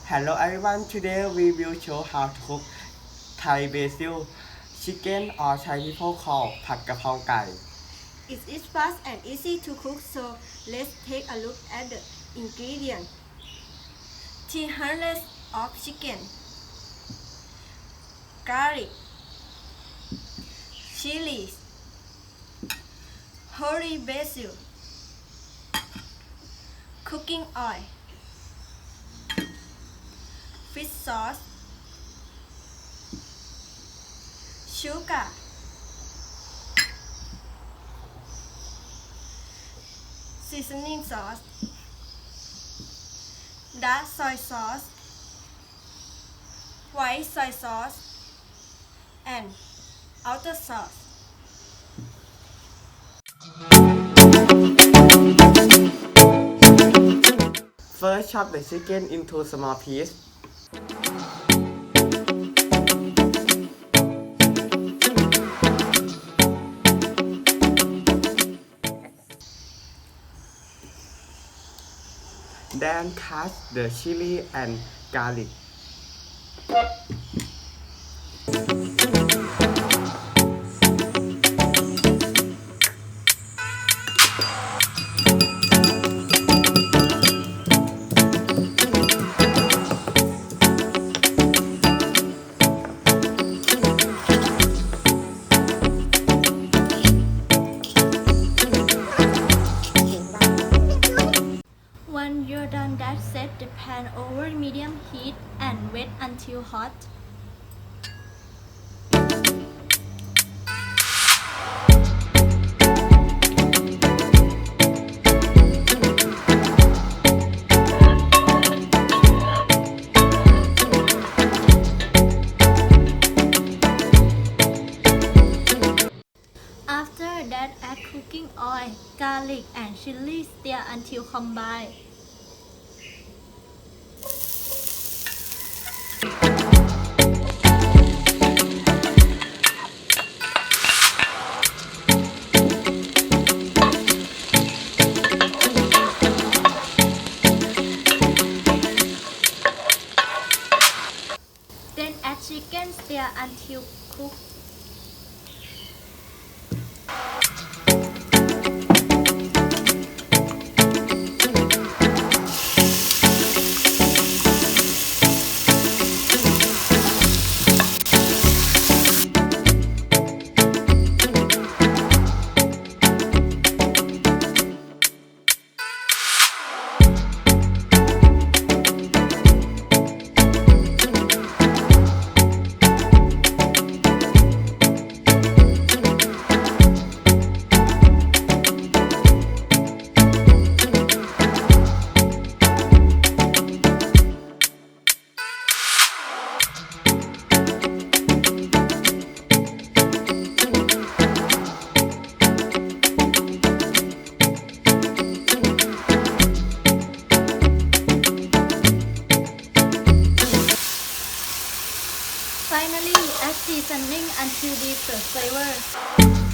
Hello everyone, today we will show how to cook Thai basil chicken or Thai people call ผัดกะเพราไก่ It is fast and easy to cook, so let's take a look at the ingredients. 300 of chicken, garlic, chilies, holy basil, cooking oil, fish sauce, sugar, seasoning sauce, dark soy sauce, white soy sauce, and outer sauce. First, chop the chicken into small pieces. Then cut the chili and garlic. When you're done that, set the pan over medium heat and wait until hot. After that, add cooking oil, garlic, and chili. Stir until combined. Then add chicken. Stir until cooked. Finally, add seasoning until deep the flavor.